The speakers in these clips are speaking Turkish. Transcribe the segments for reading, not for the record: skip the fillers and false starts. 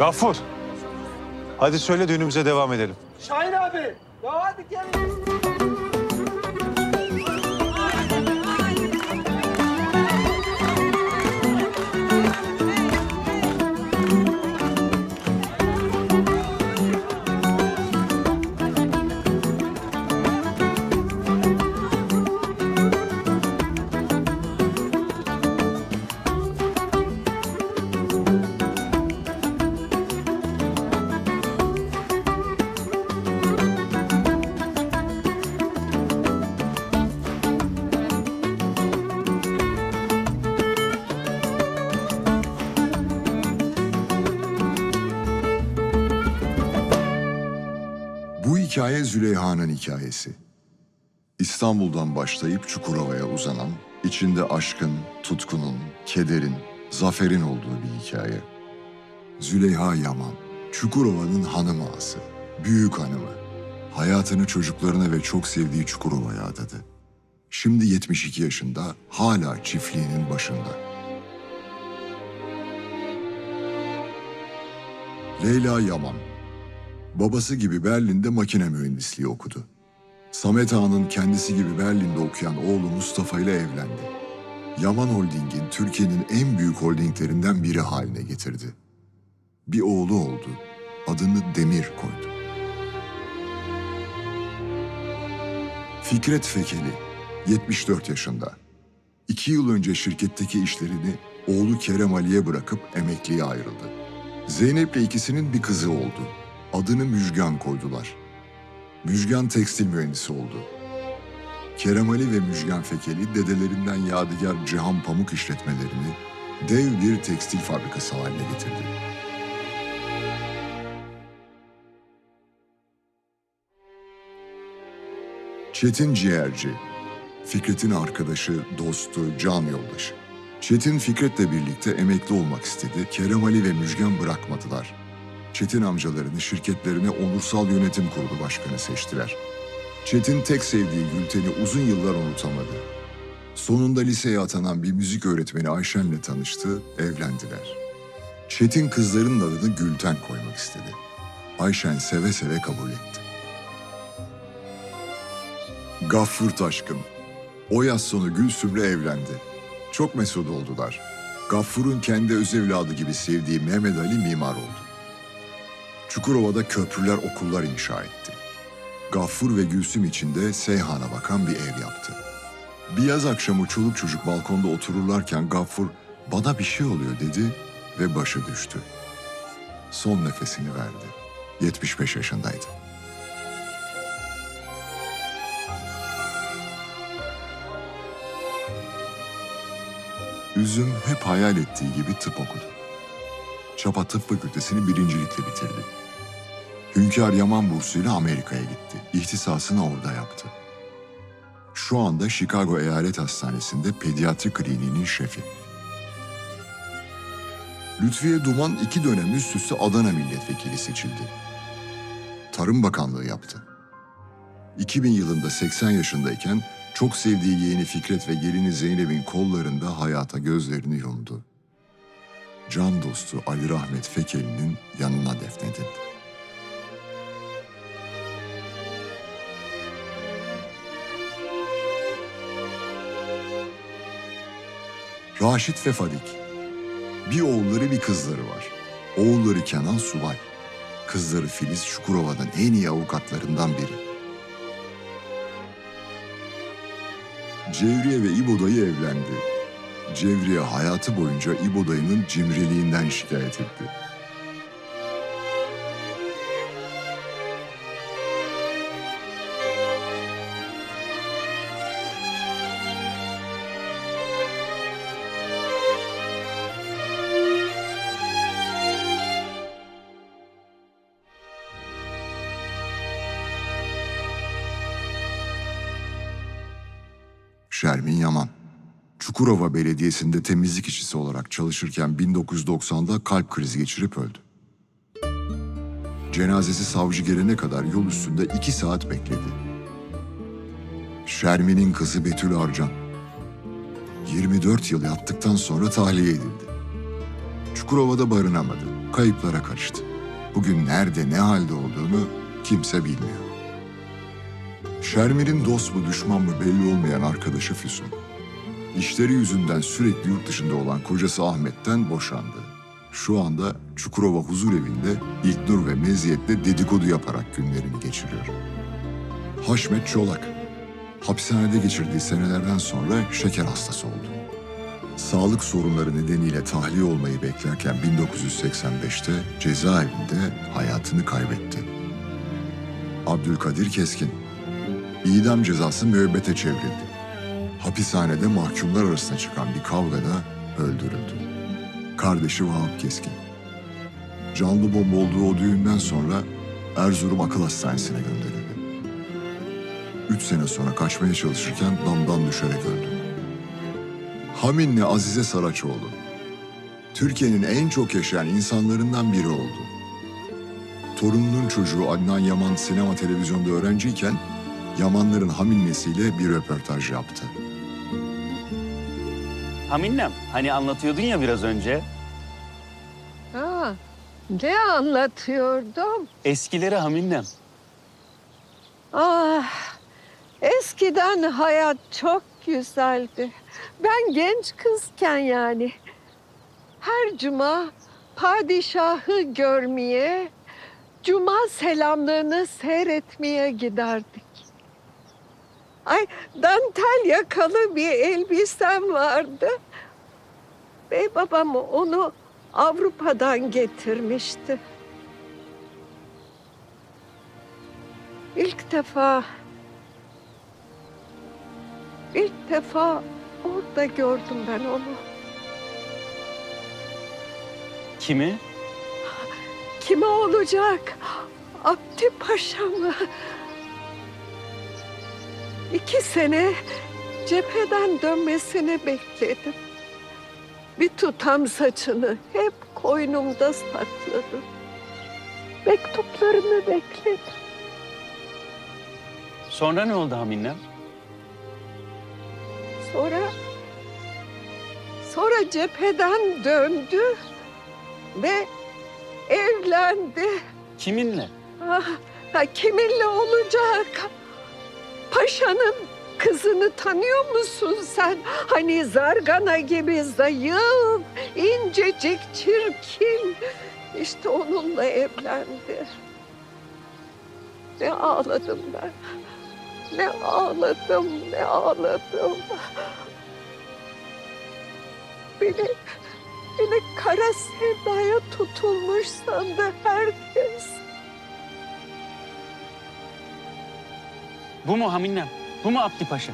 Gafur. Hadi söyle düğünümüze devam edelim. Şahin abi. Ya hadi gelin. Bu hikaye Züleyha'nın hikayesi. İstanbul'dan başlayıp Çukurova'ya uzanan, içinde aşkın, tutkunun, kederin, zaferin olduğu bir hikaye. Züleyha Yaman, Çukurova'nın hanım ağası, büyük hanımı. Hayatını çocuklarına ve çok sevdiği Çukurova'ya adadı. Şimdi 72 yaşında, hala çiftliğinin başında. Leyla Yaman, babası gibi Berlin'de makine mühendisliği okudu. Samet Ağa'nın kendisi gibi Berlin'de okuyan oğlu Mustafa ile evlendi. Yaman Holding'in Türkiye'nin en büyük holdinglerinden biri haline getirdi. Bir oğlu oldu, adını Demir koydu. Fikret Fekeli, 74 yaşında. 2 yıl önce şirketteki işlerini oğlu Kerem Ali'ye bırakıp emekliye ayrıldı. Zeynep'le ikisinin bir kızı oldu. Adını Müjgan koydular. Müjgan tekstil mühendisi oldu. Kerem Ali ve Müjgan Fekeli dedelerinden yadigar Cihan Pamuk işletmelerini dev bir tekstil fabrikası haline getirdi. Çetin Ciğerci, Fikret'in arkadaşı, dostu, can yoldaşı. Çetin Fikret'le birlikte emekli olmak istedi. Kerem Ali ve Müjgan bırakmadılar. Çetin amcalarını şirketlerine onursal yönetim kurulu başkanı seçtiler. Çetin tek sevdiği Gülten'i uzun yıllar unutamadı. Sonunda liseye atanan bir müzik öğretmeni Ayşen'le tanıştı, evlendiler. Çetin kızlarının adını Gülten koymak istedi. Ayşen seve seve kabul etti. Gaffur Taşkın, o yaz sonu Gülsüm'le evlendi. Çok mesut oldular. Gaffur'un kendi öz evladı gibi sevdiği Mehmet Ali mimar oldu. Çukurova'da köprüler, okullar inşa etti. Gaffur ve Gülsüm için de Seyhan'a bakan bir ev yaptı. Bir yaz akşamı çoluk çocuk balkonda otururlarken Gaffur "Bana bir şey oluyor" dedi ve başı düştü. Son nefesini verdi. 75 yaşındaydı. Üzüm hep hayal ettiği gibi tıp okudu. Çapa Tıp Fakültesini birincilikle bitirdi. Hünkâr Yaman bursuyla Amerika'ya gitti. İhtisasını orada yaptı. Şu anda Chicago Eyalet Hastanesi'nde pediatri kliniğinin şefi. Lütfiye Duman 2 dönem üst üste Adana milletvekili seçildi. Tarım Bakanlığı yaptı. 2000 yılında 80 yaşındayken çok sevdiği yeğeni Fikret ve gelini Zeynep'in kollarında hayata gözlerini yumdu. Can dostu Ali Rahmet Fekeli'nin yanına defnedildi. Raşit ve Fadik. Bir oğulları bir kızları var. Oğulları Kenan subay. Kızları Filiz Çukurova'nın en iyi avukatlarından biri. Cevriye ve İbo dayı evlendi. Cevriye hayatı boyunca İbo dayının cimriliğinden şikayet etti. Şermin Yaman, Çukurova Belediyesi'nde temizlik işçisi olarak çalışırken 1990'da kalp krizi geçirip öldü. Cenazesi savcı gelene kadar yol üstünde 2 saat bekledi. Şermin'in kızı Betül Arcan, 24 yıl yattıktan sonra tahliye edildi. Çukurova'da barınamadı, kayıplara karıştı. Bugün nerede, ne halde olduğunu kimse bilmiyor. Şermir'in dost mu düşman mı belli olmayan arkadaşı Füsun, İşleri yüzünden sürekli yurt dışında olan kocası Ahmet'ten boşandı. Şu anda Çukurova Huzur Evi'nde İlknur ve Meziyet'le dedikodu yaparak günlerini geçiriyor. Haşmet Çolak, hapishanede geçirdiği senelerden sonra şeker hastası oldu. Sağlık sorunları nedeniyle tahliye olmayı beklerken 1985'te cezaevinde hayatını kaybetti. Abdülkadir Keskin, idam cezası müebbete çevrildi. Hapishanede mahkumlar arasında çıkan bir kavgada öldürüldü. Kardeşi Vahap Keskin, canlı bomba olduğu o düğünden sonra Erzurum Akıl Hastanesi'ne gönderildi. 3 sene sonra kaçmaya çalışırken damdan düşerek öldü. Haminli Azize Saraçoğlu, Türkiye'nin en çok yaşayan insanlarından biri oldu. Torununun çocuğu Adnan Yaman sinema televizyonda öğrenciyken Yamanların Haminlisiyle bir röportaj yaptı. Haminem, hani anlatıyordun ya biraz önce. Ha, ne anlatıyordum? Eskileri Haminem. Ah, eskiden hayat çok güzeldi. Ben genç kızken yani. Her cuma padişahı görmeye, cuma selamlığını seyretmeye giderdik. Ay, dantel yakalı bir elbisem vardı. Bey babam onu Avrupa'dan getirmişti. İlk defa orada gördüm ben onu. Kimi? Kime olacak? Abdi Paşa mı? 2 sene cepheden dönmesini bekledim. Bir tutam saçını hep koynumda sakladım. Mektuplarını bekledim. Sonra ne oldu Haminem? Sonra cepheden döndü ve evlendi. Kiminle? Kiminle olacak? Paşanın kızını tanıyor musun sen? Hani zargana gibi zayıf, incecik, çirkin. İşte onunla evlendi. Ne ağladım ben. Ne ağladım. Beni kara sevdaya tutulmuş sandı herkes. Bu mu Haminem? Bu mu Abdi Paşa?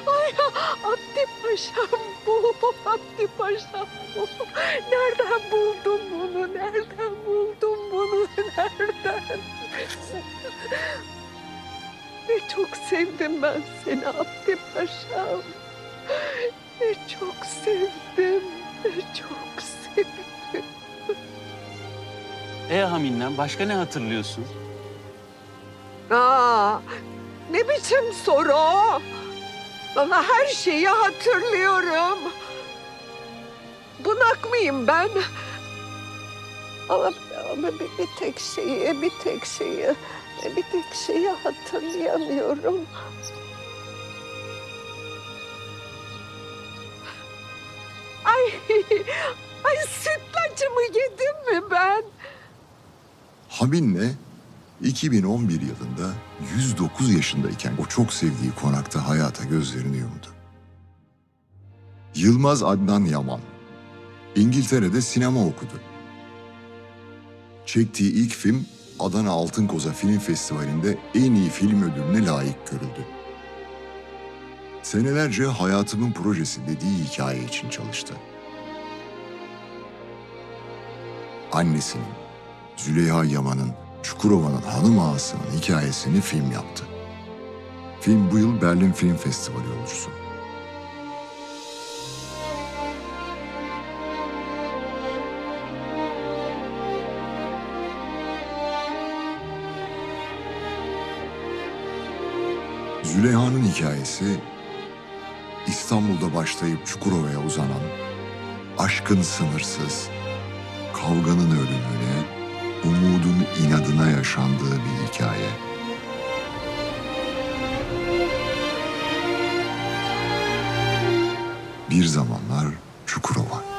Ay, Abdi Paşam bu, Abdi Paşam bu. Nereden buldun bunu, nereden? Ne çok sevdim ben seni Abdi Paşam. Ne çok sevdim. Haminem, başka ne hatırlıyorsun? Ne biçim soru o? Valla her şeyi hatırlıyorum. Bunak mıyım ben? Ama bir tek şeyi hatırlayamıyorum. Ay sütlacımı yedim mi ben? Haminle 2011 yılında 109 yaşındayken o çok sevdiği konakta hayata gözlerini yumdu. Yılmaz Adnan Yaman, İngiltere'de sinema okudu. Çektiği ilk film Adana Altın Koza Film Festivali'nde en iyi film ödülüne layık görüldü. Senelerce hayatımın projesi dediği hikaye için çalıştı. Annesinin, Züleyha Yaman'ın, Çukurova'nın hanım ağasının hikayesini film yaptı. Film bu yıl Berlin Film Festivali yolcusu. Züleyha'nın hikayesi İstanbul'da başlayıp Çukurova'ya uzanan, aşkın sınırsız, kavganın ölümüne, umudun inadına yaşandığı bir hikaye. Bir zamanlar Çukurova.